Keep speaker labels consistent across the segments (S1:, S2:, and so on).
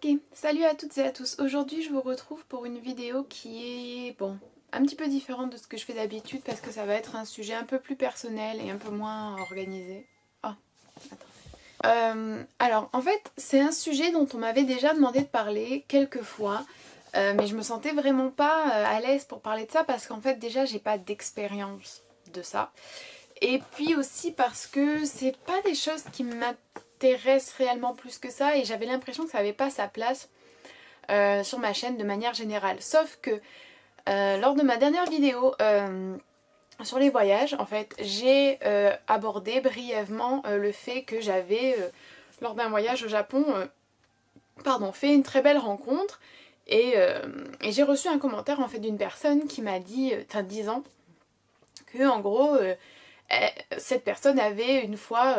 S1: Ok, salut à toutes et à tous. Aujourd'hui je vous retrouve pour une vidéo qui est, bon, un petit peu différente de ce que je fais d'habitude parce que ça va être un sujet un peu plus personnel et un peu moins organisé. Oh, attends. Alors en fait c'est un sujet dont on m'avait déjà demandé de parler quelques fois, mais je me sentais vraiment pas à l'aise pour parler de ça parce qu'en fait déjà j'ai pas d'expérience de ça. Et puis aussi parce que c'est pas des choses qui m'intéressent réellement plus que ça et j'avais l'impression que ça avait pas sa place sur ma chaîne de manière générale. Sauf que lors de ma dernière vidéo sur les voyages, en fait, j'ai abordé brièvement le fait que j'avais, lors d'un voyage au Japon, fait une très belle rencontre. Et j'ai reçu un commentaire en fait d'une personne qui m'a dit, disant que en gros, cette personne avait une fois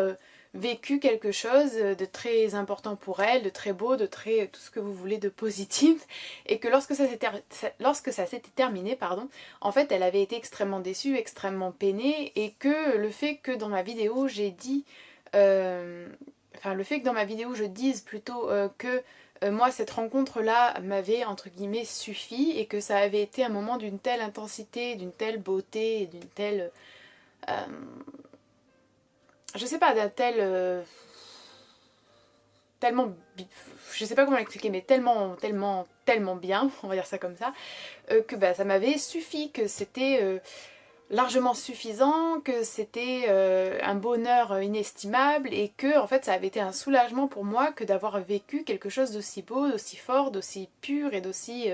S1: vécu quelque chose de très important pour elle, de très beau, de très tout ce que vous voulez de positif, et que lorsque ça s'était terminé, pardon, en fait elle avait été extrêmement déçue, extrêmement peinée, et que le fait que dans ma vidéo j'ai dit, le fait que dans ma vidéo je dise plutôt que moi cette rencontre là m'avait entre guillemets suffi et que ça avait été un moment d'une telle intensité, d'une telle beauté, et d'une telle je sais pas, d'un tel tellement je sais pas comment l'expliquer mais tellement bien, on va dire ça comme ça, que bah, ça m'avait suffi, que c'était largement suffisant, que c'était un bonheur inestimable et que en fait ça avait été un soulagement pour moi que d'avoir vécu quelque chose d'aussi beau, d'aussi fort, d'aussi pur et d'aussi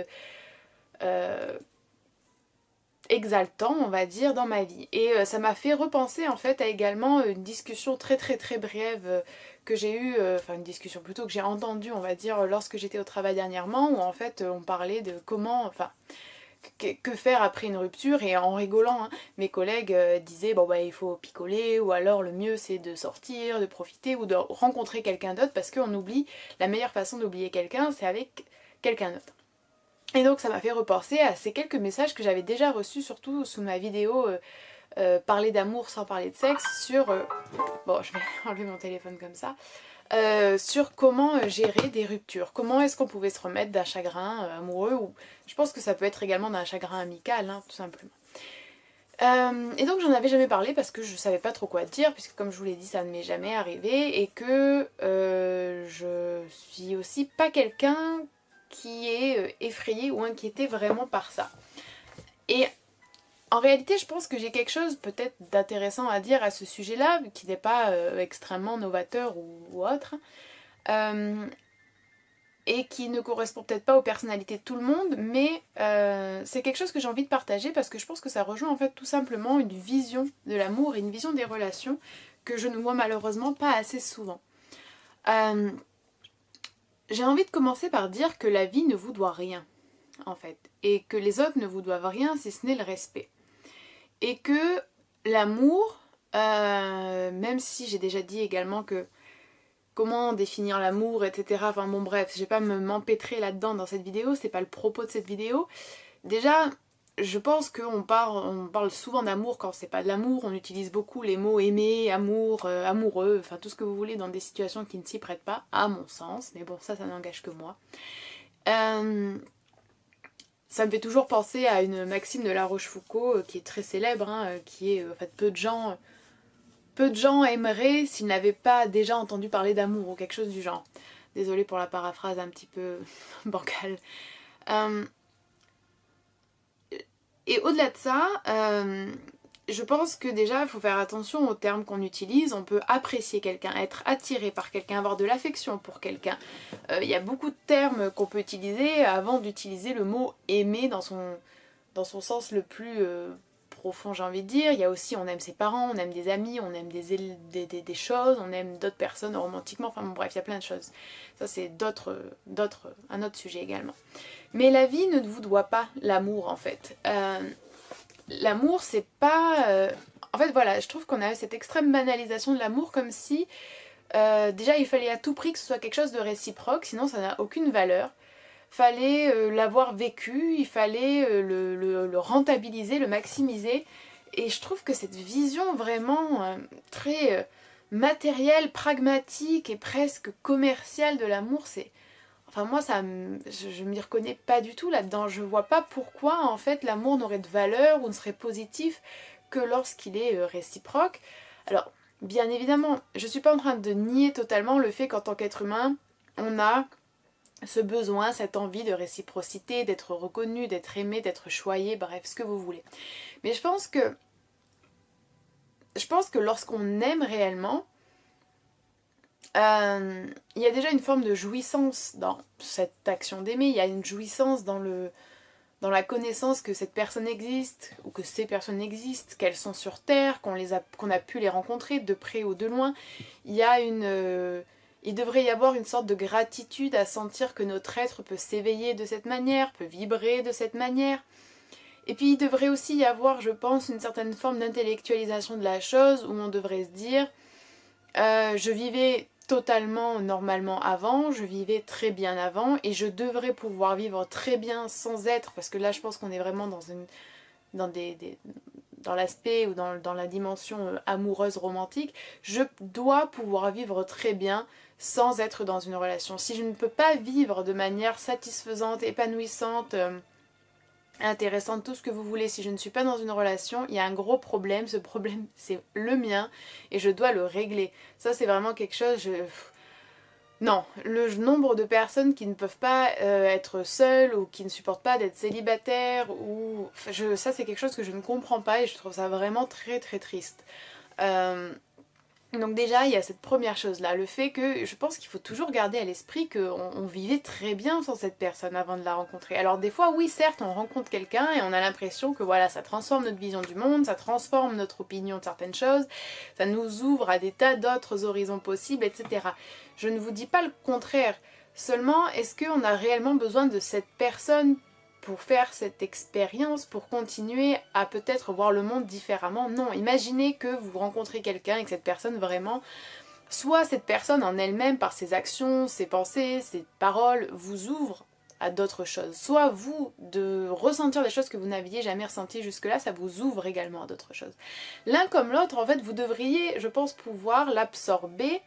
S1: exaltant, on va dire, dans ma vie. Et ça m'a fait repenser en fait à également une discussion très brève que j'ai eue, une discussion plutôt que j'ai entendue, on va dire, lorsque j'étais au travail dernièrement, où en fait on parlait de comment, que faire après une rupture, et en rigolant, hein, mes collègues disaient bon bah il faut picoler, ou alors le mieux c'est de sortir, de profiter, ou de rencontrer quelqu'un d'autre, parce qu'on oublie, la meilleure façon d'oublier quelqu'un c'est avec quelqu'un d'autre. Et donc ça m'a fait repenser à ces quelques messages que j'avais déjà reçus, surtout sous ma vidéo parler d'amour sans parler de sexe, sur... bon, je vais enlever mon téléphone comme ça. Sur comment gérer des ruptures. Comment est-ce qu'on pouvait se remettre d'un chagrin amoureux, ou je pense que ça peut être également d'un chagrin amical, hein, tout simplement. Et donc j'en avais jamais parlé parce que je savais pas trop quoi dire, puisque comme je vous l'ai dit ça ne m'est jamais arrivé, et que je suis aussi pas quelqu'un qui est effrayé ou inquiété vraiment par ça. Et en réalité je pense que j'ai quelque chose peut-être d'intéressant à dire à ce sujet-là, qui n'est pas extrêmement novateur ou autre, et qui ne correspond peut-être pas aux personnalités de tout le monde, mais c'est quelque chose que j'ai envie de partager parce que je pense que ça rejoint en fait tout simplement une vision de l'amour et une vision des relations que je ne vois malheureusement pas assez souvent. J'ai envie de commencer par dire que la vie ne vous doit rien, en fait, et que les autres ne vous doivent rien si ce n'est le respect. Et que l'amour, même si j'ai déjà dit également que comment définir l'amour, etc. Enfin bon bref, je vais pas m'empêtrer là-dedans dans cette vidéo, c'est pas le propos de cette vidéo. Déjà, je pense qu'on parle souvent d'amour quand c'est pas de l'amour, on utilise beaucoup les mots aimer, amour, amoureux, enfin tout ce que vous voulez dans des situations qui ne s'y prêtent pas, à mon sens, mais bon ça n'engage que moi. Ça me fait toujours penser à une maxime de La Rochefoucauld qui est très célèbre, hein, qui est en fait peu de gens aimeraient s'ils n'avaient pas déjà entendu parler d'amour ou quelque chose du genre. Désolée pour la paraphrase un petit peu bancale. Et au-delà de ça, je pense que déjà il faut faire attention aux termes qu'on utilise. On peut apprécier quelqu'un, être attiré par quelqu'un, avoir de l'affection pour quelqu'un. Il y a beaucoup de termes qu'on peut utiliser avant d'utiliser le mot aimer dans son sens le plus profond, j'ai envie de dire. Il y a aussi on aime ses parents, on aime des amis, on aime des choses, on aime d'autres personnes romantiquement, enfin bon bref, il y a plein de choses. Ça c'est un autre sujet également. Mais la vie ne vous doit pas l'amour en fait. L'amour c'est pas... En fait voilà, je trouve qu'on a cette extrême banalisation de l'amour comme si déjà il fallait à tout prix que ce soit quelque chose de réciproque, sinon ça n'a aucune valeur. Fallait l'avoir vécu, il fallait le rentabiliser, le maximiser. Et je trouve que cette vision vraiment très matérielle, pragmatique et presque commerciale de l'amour, c'est Enfin moi je m'y reconnais pas du tout là-dedans. Je vois pas pourquoi en fait l'amour n'aurait de valeur ou ne serait positif que lorsqu'il est réciproque. Alors bien évidemment, je suis pas en train de nier totalement le fait qu'en tant qu'être humain, on a ce besoin, cette envie de réciprocité, d'être reconnu, d'être aimé, d'être choyé, bref, ce que vous voulez. Mais je pense que lorsqu'on aime réellement, il y a déjà une forme de jouissance dans cette action d'aimer, il y a une jouissance dans la connaissance que cette personne existe, ou que ces personnes existent, qu'elles sont sur Terre, qu'on a pu les rencontrer de près ou de loin. Il devrait y avoir une sorte de gratitude à sentir que notre être peut s'éveiller de cette manière, peut vibrer de cette manière. Et puis il devrait aussi y avoir, je pense, une certaine forme d'intellectualisation de la chose, où on devrait se dire je vivais totalement normalement avant, je vivais très bien avant et je devrais pouvoir vivre très bien sans être, parce que là je pense qu'on est vraiment dans l'aspect ou dans la dimension amoureuse romantique, je dois pouvoir vivre très bien sans être dans une relation. Si je ne peux pas vivre de manière satisfaisante, épanouissante, intéressante, tout ce que vous voulez, si je ne suis pas dans une relation, il y a un gros problème. Ce problème c'est le mien et je dois le régler. Ça c'est vraiment quelque chose, non, le nombre de personnes qui ne peuvent pas être seules ou qui ne supportent pas d'être célibataires, ça c'est quelque chose que je ne comprends pas et je trouve ça vraiment très très triste. Donc déjà, il y a cette première chose-là, le fait que je pense qu'il faut toujours garder à l'esprit qu'on vivait très bien sans cette personne avant de la rencontrer. Alors des fois, oui, certes, on rencontre quelqu'un et on a l'impression que voilà, ça transforme notre vision du monde, ça transforme notre opinion de certaines choses, ça nous ouvre à des tas d'autres horizons possibles, etc. Je ne vous dis pas le contraire, seulement est-ce qu'on a réellement besoin de cette personne pour faire cette expérience, pour continuer à peut-être voir le monde différemment? Non, imaginez que vous rencontrez quelqu'un et que cette personne vraiment, soit cette personne en elle-même par ses actions, ses pensées, ses paroles, vous ouvre à d'autres choses, soit vous de ressentir des choses que vous n'aviez jamais ressenties jusque-là, ça vous ouvre également à d'autres choses. L'un comme l'autre, en fait, vous devriez, je pense, pouvoir l'absorber,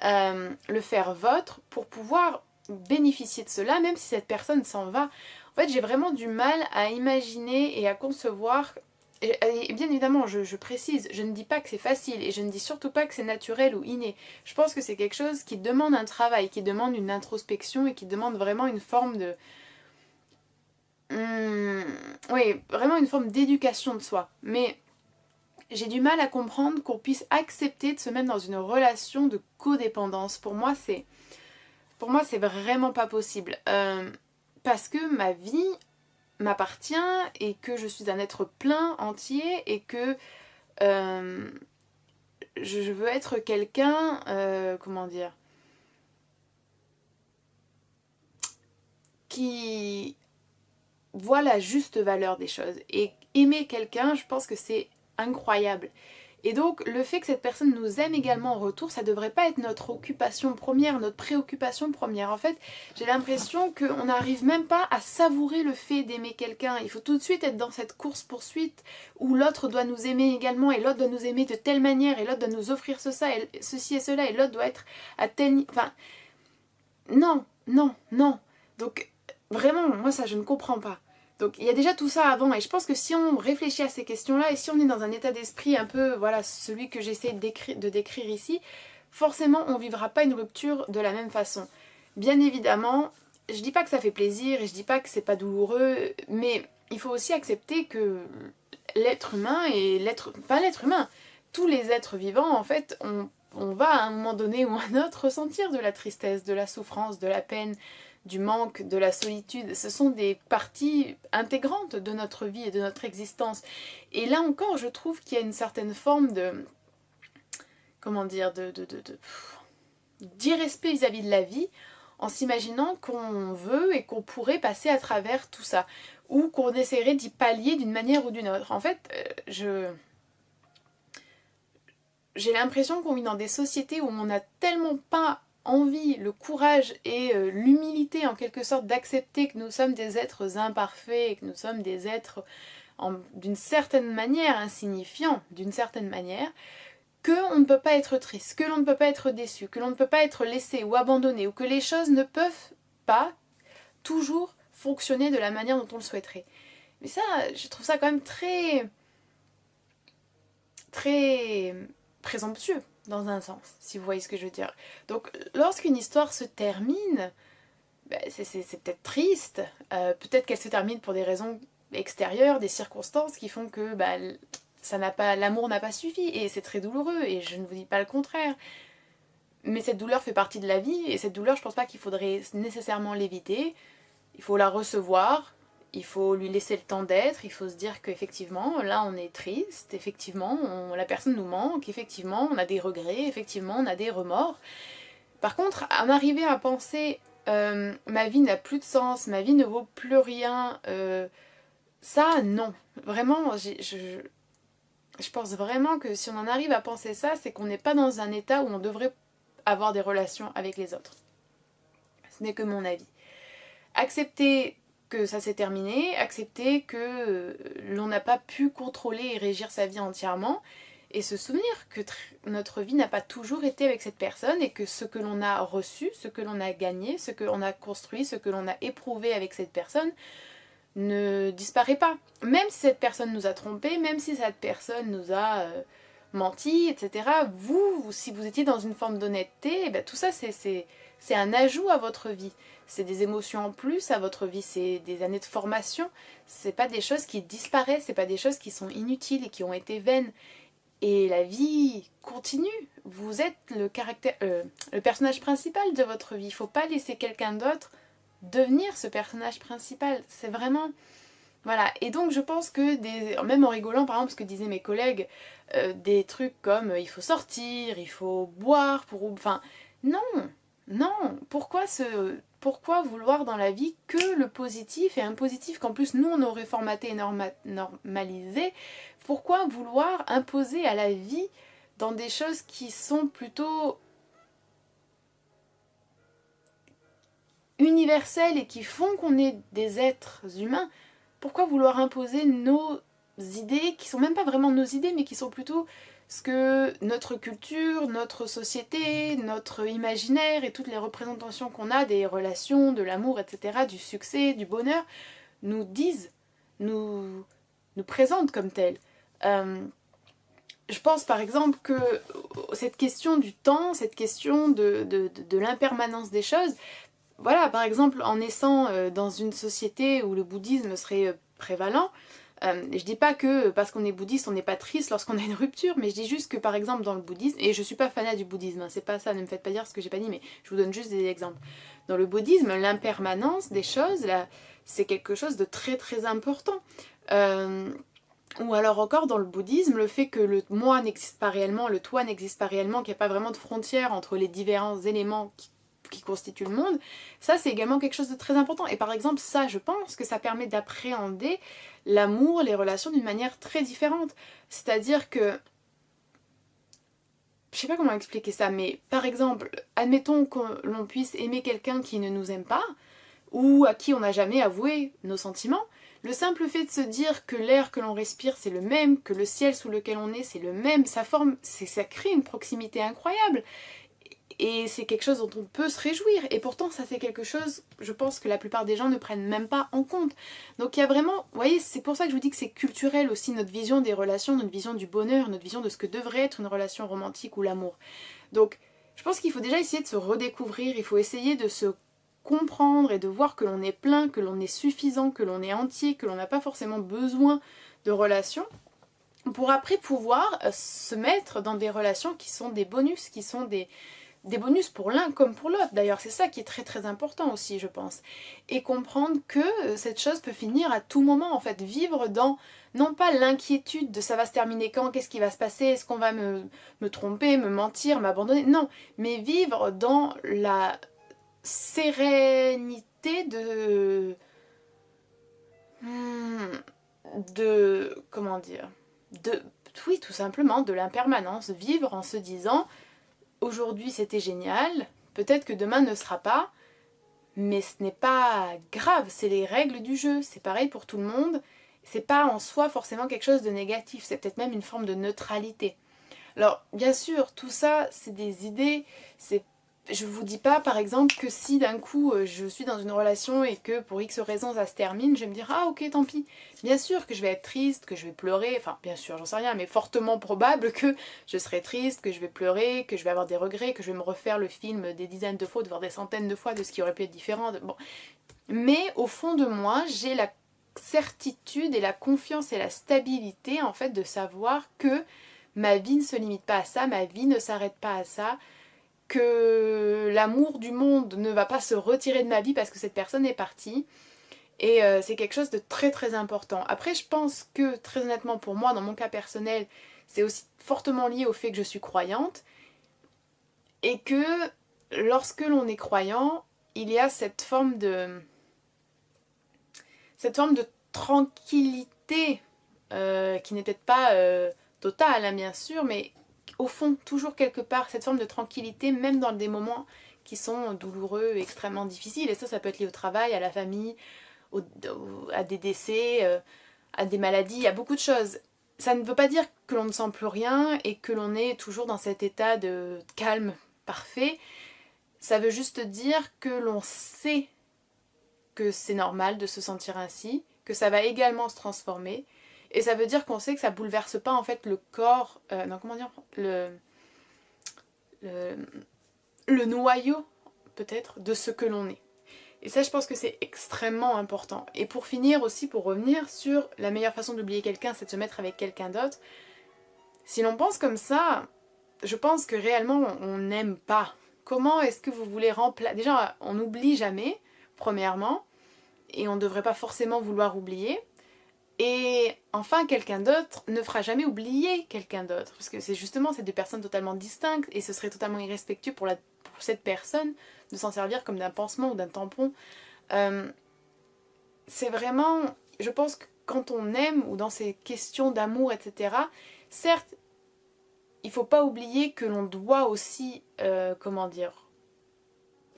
S1: le faire vôtre pour pouvoir bénéficier de cela, même si cette personne s'en va. En fait, j'ai vraiment du mal à imaginer et à concevoir, et bien évidemment, je précise, je ne dis pas que c'est facile, et je ne dis surtout pas que c'est naturel ou inné. Je pense que c'est quelque chose qui demande un travail, qui demande une introspection, et qui demande vraiment une forme de... oui, vraiment une forme d'éducation de soi. Mais j'ai du mal à comprendre qu'on puisse accepter de se mettre dans une relation de codépendance. Pour moi, c'est vraiment pas possible. Parce que ma vie m'appartient et que je suis un être plein, entier, et que je veux être quelqu'un, comment dire, qui voit la juste valeur des choses. Et aimer quelqu'un, je pense que c'est incroyable. Et donc le fait que cette personne nous aime également en retour, ça devrait pas être notre occupation première, notre préoccupation première. En fait, j'ai l'impression qu'on n'arrive même pas à savourer le fait d'aimer quelqu'un. Il faut tout de suite être dans cette course-poursuite où l'autre doit nous aimer également, et l'autre doit nous aimer de telle manière, et l'autre doit nous offrir ceci et cela, et l'autre doit être à tel... Enfin, non, non, non. Donc vraiment, moi ça je ne comprends pas. Donc il y a déjà tout ça avant, et je pense que si on réfléchit à ces questions-là, et si on est dans un état d'esprit un peu, voilà, celui que j'essaie de décrire ici, forcément on ne vivra pas une rupture de la même façon. Bien évidemment, je dis pas que ça fait plaisir, et je dis pas que c'est pas douloureux, mais il faut aussi accepter que l'être humain pas l'être humain, tous les êtres vivants en fait, on va à un moment donné ou à un autre ressentir de la tristesse, de la souffrance, de la peine, du manque, de la solitude. Ce sont des parties intégrantes de notre vie et de notre existence. Et là encore, je trouve qu'il y a une certaine forme de... comment dire, d'irrespect vis-à-vis de la vie, en s'imaginant qu'on veut et qu'on pourrait passer à travers tout ça, ou qu'on essaierait d'y pallier d'une manière ou d'une autre. En fait, j'ai l'impression qu'on vit dans des sociétés où on n'a tellement pas envie, le courage et l'humilité en quelque sorte d'accepter que nous sommes des êtres imparfaits et que nous sommes des êtres d'une certaine manière insignifiants, d'une certaine manière, qu'on ne peut pas être triste, que l'on ne peut pas être déçu, que l'on ne peut pas être laissé ou abandonné, ou que les choses ne peuvent pas toujours fonctionner de la manière dont on le souhaiterait. Mais ça, je trouve ça quand même très présomptueux dans un sens, si vous voyez ce que je veux dire. Donc lorsqu'une histoire se termine, c'est peut-être triste, peut-être qu'elle se termine pour des raisons extérieures, des circonstances qui font que l'amour n'a pas suffi, et c'est très douloureux, et je ne vous dis pas le contraire. Mais cette douleur fait partie de la vie, et cette douleur, je pense pas qu'il faudrait nécessairement l'éviter. Il faut la recevoir, il faut lui laisser le temps d'être, il faut se dire qu'effectivement, là on est triste, effectivement, la personne nous manque, effectivement, on a des regrets, effectivement, on a des remords. Par contre, en arriver à penser ma vie n'a plus de sens, ma vie ne vaut plus rien, ça, non. Vraiment, je pense vraiment que si on en arrive à penser ça, c'est qu'on n'est pas dans un état où on devrait avoir des relations avec les autres. Ce n'est que mon avis. Accepter que ça s'est terminé, accepter que l'on n'a pas pu contrôler et régir sa vie entièrement, et se souvenir que notre vie n'a pas toujours été avec cette personne, et que ce que l'on a reçu, ce que l'on a gagné, ce que l'on a construit, ce que l'on a éprouvé avec cette personne, ne disparaît pas. Même si cette personne nous a trompés, même si cette personne nous a menti, etc. Vous, si vous étiez dans une forme d'honnêteté, tout ça c'est un ajout à votre vie. C'est des émotions en plus à votre vie, c'est des années de formation. C'est pas des choses qui disparaissent, c'est pas des choses qui sont inutiles et qui ont été vaines. Et la vie continue. Vous êtes le personnage principal de votre vie. Il faut pas laisser quelqu'un d'autre devenir ce personnage principal. C'est vraiment... Voilà. Et donc je pense que, même en rigolant par exemple, ce que disaient mes collègues, des trucs comme il faut sortir, il faut boire pour... Enfin, non, non. Pourquoi vouloir dans la vie que le positif, et un positif qu'en plus nous on aurait formaté et normalisé? Pourquoi vouloir imposer à la vie dans des choses qui sont plutôt universelles et qui font qu'on est des êtres humains? Pourquoi vouloir imposer nos idées, qui sont même pas vraiment nos idées, mais qui sont plutôt ce que notre culture, notre société, notre imaginaire et toutes les représentations qu'on a des relations, de l'amour, etc., du succès, du bonheur, nous disent, nous présentent comme telles. Je pense par exemple que cette question du temps, cette question de l'impermanence des choses, voilà, par exemple, en naissant dans une société où le bouddhisme serait prévalent, je dis pas que parce qu'on est bouddhiste on n'est pas triste lorsqu'on a une rupture, mais je dis juste que par exemple dans le bouddhisme, et je suis pas fanat du bouddhisme, hein, c'est pas ça, ne me faites pas dire ce que j'ai pas dit, mais je vous donne juste des exemples. Dans le bouddhisme, l'impermanence des choses, là, c'est quelque chose de très très important. Ou alors encore dans le bouddhisme, le fait que le moi n'existe pas réellement, le toi n'existe pas réellement, qu'il n'y a pas vraiment de frontière entre les différents éléments qui constituent le monde, ça c'est également quelque chose de très important. Et par exemple ça, je pense que ça permet d'appréhender l'amour, les relations d'une manière très différente. C'est-à-dire que, je sais pas comment expliquer ça, mais par exemple, admettons que l'on puisse aimer quelqu'un qui ne nous aime pas, ou à qui on n'a jamais avoué nos sentiments. Le simple fait de se dire que l'air que l'on respire c'est le même, que le ciel sous lequel on est c'est le même, ça crée une proximité incroyable. Et c'est quelque chose dont on peut se réjouir. Et pourtant ça c'est quelque chose, je pense que la plupart des gens ne prennent même pas en compte. Donc il y a vraiment, vous voyez, c'est pour ça que je vous dis que c'est culturel aussi, notre vision des relations, notre vision du bonheur, notre vision de ce que devrait être une relation romantique ou l'amour. Donc je pense qu'il faut déjà essayer de se redécouvrir, il faut essayer de se comprendre et de voir que l'on est plein, que l'on est suffisant, que l'on est entier, que l'on n'a pas forcément besoin de relations, pour après pouvoir se mettre dans des relations qui sont des bonus, qui sont des bonus pour l'un comme pour l'autre. D'ailleurs c'est ça qui est très très important aussi je pense. Et comprendre que cette chose peut finir à tout moment en fait, vivre dans non pas l'inquiétude de ça va se terminer quand, qu'est-ce qui va se passer, est-ce qu'on va me tromper, me mentir, m'abandonner, non, mais vivre dans la sérénité comment dire, oui tout simplement de l'impermanence, vivre en se disant aujourd'hui c'était génial, peut-être que demain ne sera pas, mais ce n'est pas grave, c'est les règles du jeu, c'est pareil pour tout le monde, c'est pas en soi forcément quelque chose de négatif, c'est peut-être même une forme de neutralité. Alors bien sûr tout ça c'est des idées, je vous dis pas par exemple que si d'un coup je suis dans une relation et que pour X raisons ça se termine, je vais me dire ah ok tant pis. Bien sûr que je vais être triste, que je vais pleurer, enfin bien sûr j'en sais rien, mais fortement probable que je serai triste, que je vais pleurer, que je vais avoir des regrets, que je vais me refaire le film des dizaines de fois, voire des centaines de fois de ce qui aurait pu être différent. Bon. Mais au fond de moi j'ai la certitude et la confiance et la stabilité en fait de savoir que ma vie ne se limite pas à ça, ma vie ne s'arrête pas à ça, que l'amour du monde ne va pas se retirer de ma vie parce que cette personne est partie. Et c'est quelque chose de très très important. Après je pense que très honnêtement pour moi, dans mon cas personnel, c'est aussi fortement lié au fait que je suis croyante. Et que lorsque l'on est croyant, il y a cette forme de tranquillité qui n'est peut-être pas totale hein, bien sûr, mais au fond toujours quelque part cette forme de tranquillité même dans des moments qui sont douloureux et extrêmement difficiles. Et ça peut être lié au travail, à la famille, à des décès, à des maladies, à beaucoup de choses. Ça ne veut pas dire que l'on ne sent plus rien et que l'on est toujours dans cet état de calme parfait. Ça veut juste dire que l'on sait que c'est normal de se sentir ainsi, que ça va également se transformer. Et ça veut dire qu'on sait que ça bouleverse pas en fait le corps, non comment dire, le noyau peut-être de ce que l'on est. Et ça je pense que c'est extrêmement important. Et pour finir aussi, pour revenir sur la meilleure façon d'oublier quelqu'un, c'est de se mettre avec quelqu'un d'autre. Si l'on pense comme ça, je pense que réellement on n'aime pas. Comment est-ce que vous voulez remplacer... Déjà on n'oublie jamais, premièrement, et on ne devrait pas forcément vouloir oublier. Et enfin, quelqu'un d'autre ne fera jamais oublier quelqu'un d'autre. Parce que c'est justement ces deux personnes totalement distinctes et ce serait totalement irrespectueux pour cette personne de s'en servir comme d'un pansement ou d'un tampon. C'est vraiment... Je pense que quand on aime ou dans ces questions d'amour, etc., certes, il ne faut pas oublier que l'on doit aussi, comment dire,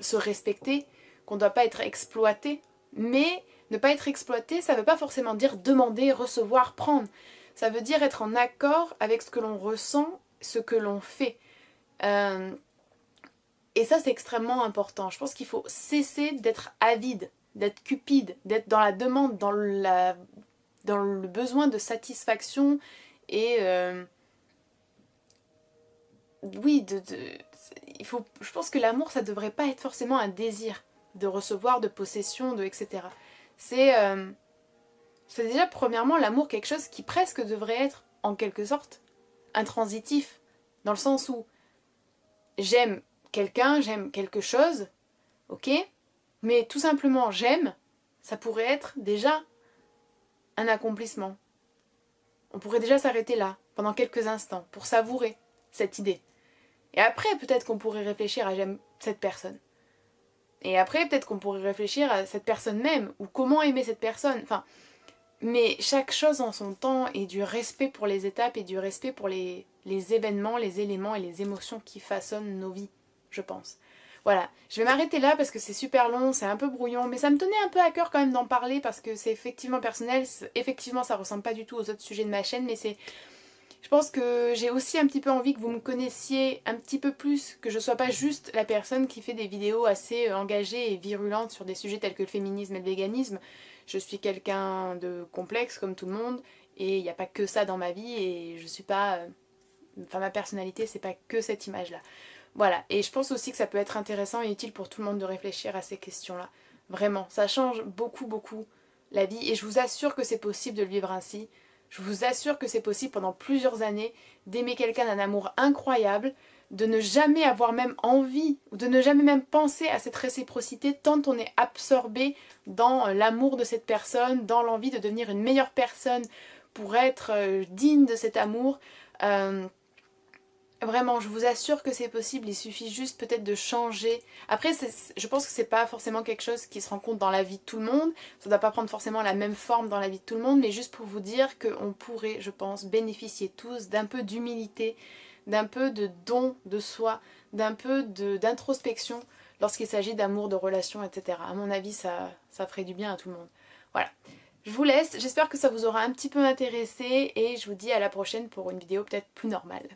S1: se respecter, qu'on ne doit pas être exploité, mais ne pas être exploité, ça ne veut pas forcément dire demander, recevoir, prendre. Ça veut dire être en accord avec ce que l'on ressent, ce que l'on fait. Et ça, c'est extrêmement important. Je pense qu'il faut cesser d'être avide, d'être cupide, d'être dans la demande, dans le besoin de satisfaction et... oui, je pense que l'amour, ça devrait pas être forcément un désir de recevoir, de possession, etc. C'est déjà premièrement l'amour quelque chose qui presque devrait être en quelque sorte intransitif, dans le sens où j'aime quelqu'un, j'aime quelque chose, ok, mais tout simplement j'aime, ça pourrait être déjà un accomplissement. On pourrait déjà s'arrêter là, pendant quelques instants, pour savourer cette idée. Et après, peut-être qu'on pourrait réfléchir à j'aime cette personne. Et après, peut-être qu'on pourrait réfléchir à cette personne même, ou comment aimer cette personne. Enfin, mais chaque chose en son temps, et du respect pour les étapes, et du respect pour les événements, les éléments et les émotions qui façonnent nos vies, je pense. Voilà, je vais m'arrêter là parce que c'est super long, c'est un peu brouillon, mais ça me tenait un peu à cœur quand même d'en parler parce que c'est effectivement personnel. Effectivement, ça ressemble pas du tout aux autres sujets de ma chaîne, mais c'est... Je pense que j'ai aussi un petit peu envie que vous me connaissiez un petit peu plus, que je sois pas juste la personne qui fait des vidéos assez engagées et virulentes sur des sujets tels que le féminisme et le véganisme. Je suis quelqu'un de complexe comme tout le monde et il n'y a pas que ça dans ma vie et je suis pas... Enfin ma personnalité c'est pas que cette image là. Voilà, et je pense aussi que ça peut être intéressant et utile pour tout le monde de réfléchir à ces questions là. Vraiment, ça change beaucoup la vie et je vous assure que c'est possible de le vivre ainsi. Je vous assure que c'est possible pendant plusieurs années d'aimer quelqu'un d'un amour incroyable, de ne jamais avoir même envie ou de ne jamais même penser à cette réciprocité tant on est absorbé dans l'amour de cette personne, dans l'envie de devenir une meilleure personne pour être digne de cet amour. Vraiment, je vous assure que c'est possible, il suffit juste peut-être de changer. Après, je pense que c'est pas forcément quelque chose qui se rencontre dans la vie de tout le monde. Ça ne doit pas prendre forcément la même forme dans la vie de tout le monde, mais juste pour vous dire qu'on pourrait, je pense, bénéficier tous d'un peu d'humilité, d'un peu de don de soi, d'un peu d'introspection lorsqu'il s'agit d'amour, de relations, etc. À mon avis, ça ferait du bien à tout le monde. Voilà. Je vous laisse, j'espère que ça vous aura un petit peu intéressé et je vous dis à la prochaine pour une vidéo peut-être plus normale.